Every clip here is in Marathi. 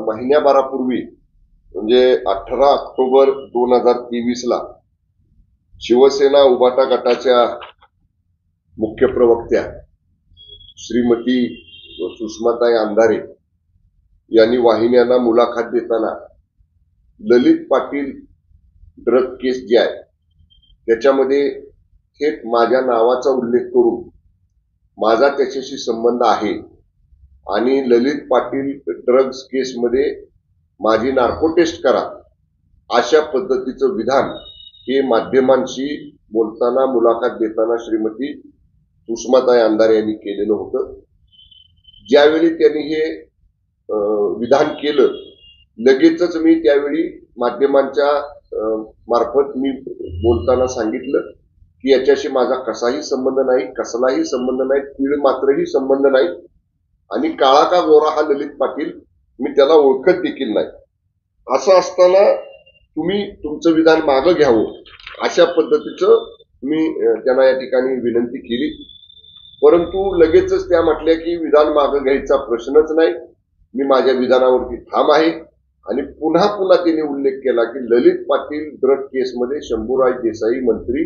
महिन्याभरापूर्वी म्हणजे 18 ऑक्टोबर 2023 ला शिवसेना उबाटा गटाच्या मुख्य प्रवक्त्या श्रीमती सुषमाताई अंधारे यांनी वाहिन्यांना मुलाखत देताना ललित पाटील ड्रग केस जी आहे त्याच्यामध्ये थेट माझ्या नावाचा उल्लेख करून माझा त्याच्याशी संबंध आहे आणि ललित पाटील ड्रग्ज केसमध्ये माझी नार्को टेस्ट करा अशा पद्धतीचं विधान हे माध्यमांशी बोलताना मुलाखत देताना श्रीमती सुषमाताई अंधारे यांनी केलेलं होतं। ज्यावेळी त्यांनी हे विधान केलं लगेचच मी त्यावेळी माध्यमांच्या मार्फत मी बोलताना सांगितलं की याच्याशी माझा कसाही संबंध नाही, कसलाही संबंध नाही, तीळ मात्रही संबंध नाही आणि काळा का गोरा हा ललित पाटील मी त्याला ओळखत देखील नाही। असं असताना तुम्ही तुमचं विधान मागं घ्यावं अशा पद्धतीचं मी त्यांना या ठिकाणी विनंती केली, परंतु लगेचच त्या म्हटल्या की विधान मागं घ्यायचा प्रश्नच नाही, मी माझ्या विधानावरती ठाम आहे। आणि पुन्हा त्यांनी उल्लेख केला की ललित पाटील ड्रग केसमध्ये शंभूराज देसाई मंत्री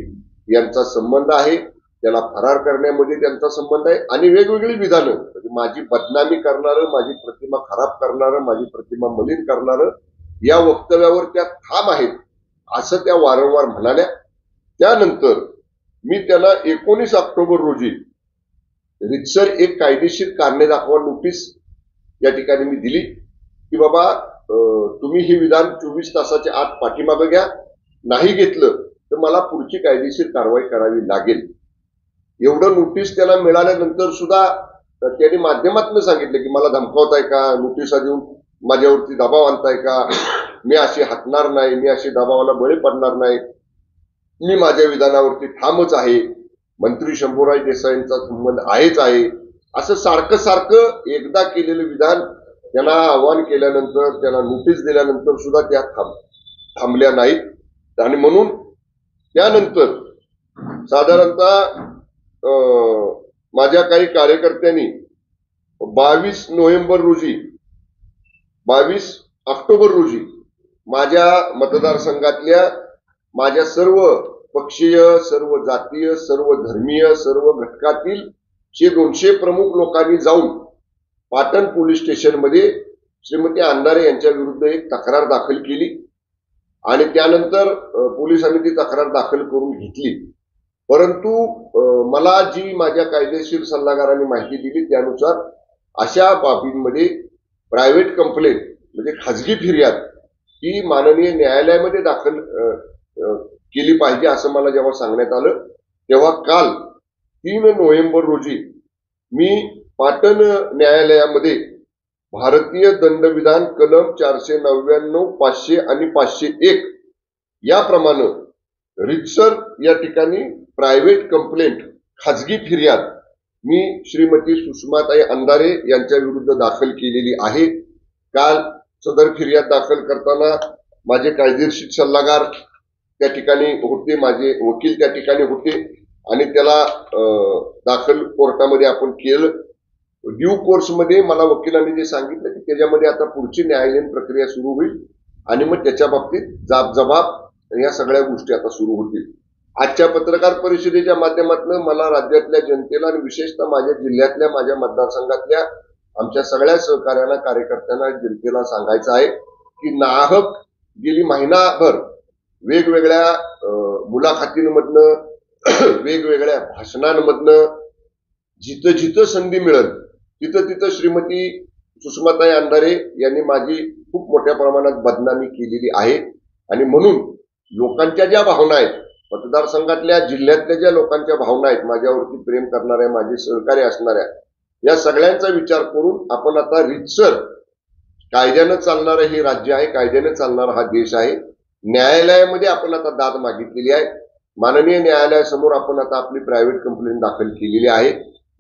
यांचा संबंध आहे, त्याला फरार करण्यामध्ये त्यांचा संबंध आहे आणि वेगवेगळी विधानं म्हणजे माझी बदनामी करणारं, माझी प्रतिमा खराब करणारं, माझी प्रतिमा मलिन करणारं या वक्तव्यावर त्या ठाम आहेत असं त्या वारंवार म्हणाल्या। त्यानंतर मी त्यांना 19 ऑक्टोबर रोजी रितसर एक कायदेशीर कारणे दाखवा नोटीस या ठिकाणी मी दिली की बाबा तुम्ही हे विधान 24 तासाच्या आत पाठीमागं घ्या, नाही घेतलं तर मला पुढची कायदेशीर कारवाई करावी लागेल। एवढं नोटीस त्याला मिळाल्यानंतर सुद्धा त्यांनी माध्यमातून सांगितलं की मला धमकावताय का, नोटिसा देऊन माझ्यावरती दबाव आणताय का, मी अशी हटणार नाही, मी अशी दबावाला बळी पडणार नाही, मी माझ्या विधानावरती ठामच आहे, मंत्री शंभूराज देसाईंचा संबंध आहेच आहे, असं सारखं एकदा केलेलं विधान त्यांना आव्हान केल्यानंतर त्यांना नोटीस दिल्यानंतर सुद्धा त्या थांबल्या नाहीत। आणि म्हणून त्यानंतर साधारणतः माझ्या काही कार्यकर्त्यांनी 22 ऑक्टोबर रोजी माझ्या मतदारसंघातल्या माझ्या सर्व पक्षीय, सर्व जातीय, सर्व धर्मीय, सर्व घटकातील 200 प्रमुख लोकांनी जाऊन पाटण पोलीस स्टेशनमध्ये श्रीमती अंधारे यांच्या विरुद्ध एक तक्रार दाखल केली आणि त्यानंतर पोलिसांनी ती तक्रार दाखल करून घेतली। परंतु मला जी माझ्या कायदेशीर सल्लागारांनी माहिती दिली त्यानुसार अशा बाबींमध्ये प्रायव्हेट कंप्लेंट म्हणजे खाजगी फिर्याद ही माननीय न्यायालयामध्ये दाखल केली पाहिजे असं मला जेव्हा सांगण्यात आलं तेव्हा काल 3 नोव्हेंबर रोजी मी पाटण न्यायालयामध्ये भारतीय दंडविधान कलम 499, 500 आणि 501 याप्रमाणे रितसर या ठिकाणी प्रायव्हेट कंप्लेंट खाजगी फिर्याद मी श्रीमती सुषमाताई अंधारे यांच्या विरुद्ध दाखल केलेली आहे। काल सदर फिर्याद दाखल करताना माझे कायदेशीर सल्लागार त्या ठिकाणी होते, माझे वकील त्या ठिकाणी होते आणि त्याला दाखल कोर्टामध्ये आपण केलं। ड्यू कोर्स मध्ये मला वकिलांनी जे सांगितलं की त्याच्यामध्ये आता पुढची न्यायालयीन प्रक्रिया सुरू होईल आणि मग त्याच्या बाबतीत जाब या सगळ्या गोष्टी आता सुरू होतील। आजच्या पत्रकार परिषदेच्या माध्यमातून मला राज्यातल्या जनतेला आणि विशेषतः माझ्या जिल्ह्यातल्या, माझ्या मतदारसंघातल्या आमच्या सगळ्या सहकार्यांना, कार्यकर्त्यांना, जनतेला सांगायचं आहे की नाहक गेली महिनाभर वेगवेगळ्या मुलाखतींमधनं वेगवेगळ्या भाषणांमधनं जिथं संधी मिळेल तिथं श्रीमती सुषमाताई अंधारे यांनी माझी खूप मोठ्या प्रमाणात बदनामी केलेली आहे। आणि म्हणून लोकांच्या ज्या भावना आहेत, मतदारसंघातल्या, जिल्ह्यातल्या ज्या लोकांच्या भावना आहेत, माझ्यावरती प्रेम करणाऱ्या, माझे सहकारी असणाऱ्या या सगळ्यांचा विचार करून आपण आता रितसर कायद्यानं चालणारं हे राज्य आहे, कायद्यानं चालणारा हा देश आहे। न्यायालयामध्ये आपण आता दाद मागितलेली आहे, माननीय न्यायालयासमोर आपण आता आपली प्रायव्हेट कंप्लेंट दाखल केलेली आहे।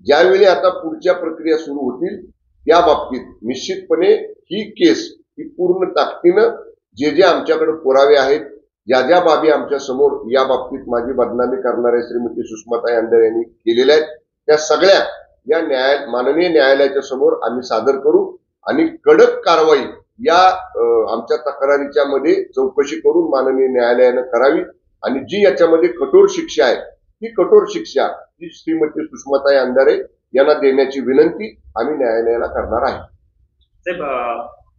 ज्यावेळी आता पुढच्या प्रक्रिया सुरू होतील त्या बाबतीत निश्चितपणे ही केस ही पूर्ण ताकदीनं जे आमच्याकडे पुरावे आहेत, ज्या बाबी आमच्या समोर या बाबतीत माझी बदनामी करणाऱ्या श्रीमती सुषमाताई अंधारे यांनी केलेल्या आहेत त्या सगळ्या या माननीय न्यायालयाच्या समोर आम्ही सादर करू आणि कडक कारवाई या आमच्या तक्रारीच्या मध्ये चौकशी करून माननीय न्यायालयानं करावी आणि जी याच्यामध्ये कठोर शिक्षा आहे ती कठोर शिक्षा ही श्रीमती सुषमाताई अंधारे यांना देण्याची विनंती आम्ही न्यायालयाला करणार आहे. साहेब,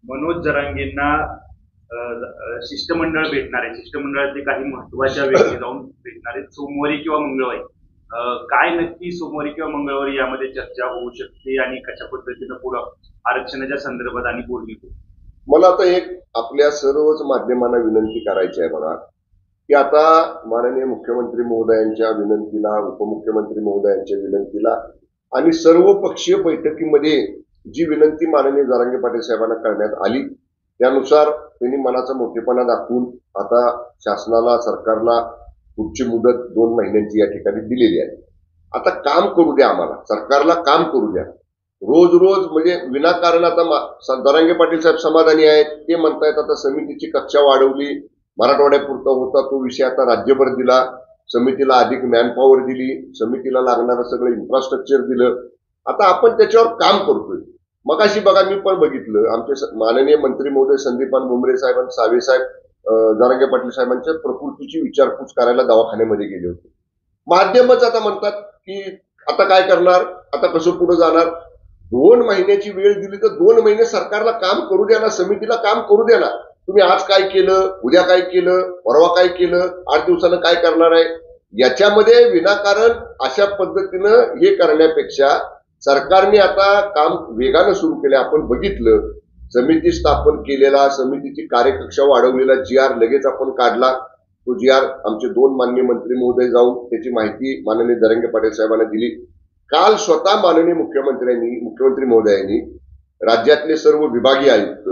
मनोज जरांगेंना शिष्टमंडळ भेटणार आहे. शिष्टमंडळाचे काही महत्वाच्या व्यक्ती जाऊन भेटणार आहेत सोमवारी किंवा मंगळवारी. काय नक्की सोमवारी किंवा मंगळवारी यामध्ये चर्चा होऊ शकते आणि कशा पद्धतीनं पुढं आरक्षणाच्या संदर्भात आणि बोलणी होईल? मला आता एक आपल्या सर्वच माध्यमांना विनंती करायची आहे बघा की आता माननीय मुख्यमंत्री महोदयांच्या विनंतीला, उपमुख्यमंत्री महोदयांच्या विनंतीला आणि सर्व पक्षीय बैठकीमध्ये जी विनंती माननीय जरांगे पाटील साहेबांना करण्यात आली त्यानुसार त्यांनी मनाचा मोठेपणा दाखवून आता शासनाला, सरकारला पुढची मुदत 2 महिन्यांची या ठिकाणी दिलेली आहे. आता काम करू द्या, आम्हाला सरकारला काम करू द्या. रोज रोज म्हणजे विनाकारण आता जरांगे पाटील साहेब समाधानी आहेत. ते म्हणतायत आता समितीची कक्षा वाढवली, मराठवाड्यापुरता होता तो विषय आता राज्यभर दिला, समितीला अधिक मॅनपॉवर दिली, समितीला लागणारं सगळं इन्फ्रास्ट्रक्चर दिलं. आता आपण त्याच्यावर काम करतोय. मगाशी बघा मी पण बघितलं आमचे माननीय मंत्री महोदय संदीपान भुमरे साहेब आणि सावे साहेब जरांगे पाटील साहेबांच्या प्रकृतीची विचारपूस करायला दवाखान्यामध्ये गेले होते. माध्यमच आता म्हणतात की आता काय करणार, आता कसं पुढे जाणार. 2 महिन्याची वेळ दिली तर 2 महिने सरकारला काम करू द्या ना, समितीला काम करू द्या ना. तुम्ही आज काय केलं, उद्या काय केलं, परवा काय केलं, 8 दिवसानं काय करणार आहे, याच्यामध्ये विनाकारण अशा पद्धतीनं हे करण्यापेक्षा सरकारने आता काम वेगानं सुरू केले. आपण बघितलं समिती स्थापन केलेला, समितीची कार्यकक्षा वाढवलेला GR लगेच आपण काढला. तो GR आमचे 2 माननीय मंत्री महोदय जाऊन त्याची माहिती माननीय जरांगे पाटील साहेबांना दिली. काल स्वतः माननीय मुख्यमंत्री महोदयांनी राज्यातले सर्व विभागीय आयुक्त,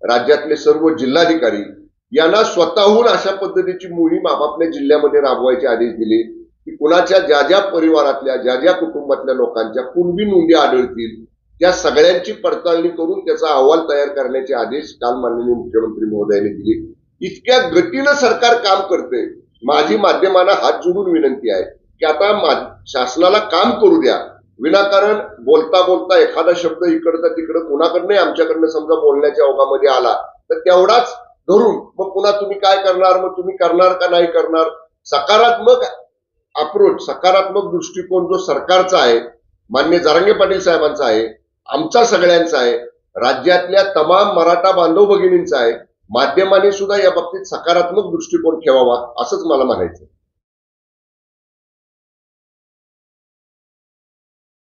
राज्यातले सर्व जिल्हाधिकारी यांना स्वतःहून अशा पद्धतीची मोहीम आपापल्या जिल्ह्यामध्ये राबवायचे आदेश दिले की कुणाच्या ज्या ज्या परिवारातल्या, ज्या ज्या कुटुंबातल्या लोकांच्या कुणबी नोंदी आढळतील त्या सगळ्यांची पडताळणी करून त्याचा अहवाल तयार करण्याचे आदेश काल माननीय मुख्यमंत्री महोदयांनी दिले. इतक्या गतीनं सरकार काम करते. माझी माध्यमांना हात जोडून विनंती आहे की आता शासनाला काम करू द्या. विनाकारण बोलता बोलता एखादा शब्द इकडचा तिकडं कुणाकडनं आमच्याकडनं समजा बोलण्याच्या ओघामध्ये आला तर तेवढाच धरून मग पुन्हा तुम्ही काय करणार, मग तुम्ही करणार का नाही करणार. सकारात्मक अप्रोच, सकारात्मक दृष्टिकोन जो सरकारचा आहे, माननीय जरांगे पाटील साहेबांचा आहे, आमचा सगळ्यांचा आहे, राज्यातल्या तमाम मराठा बांधव भगिनींचा आहे. माध्यमांनी सुद्धा या बाबतीत सकारात्मक दृष्टिकोन ठेवावा असंच मला म्हणायचं.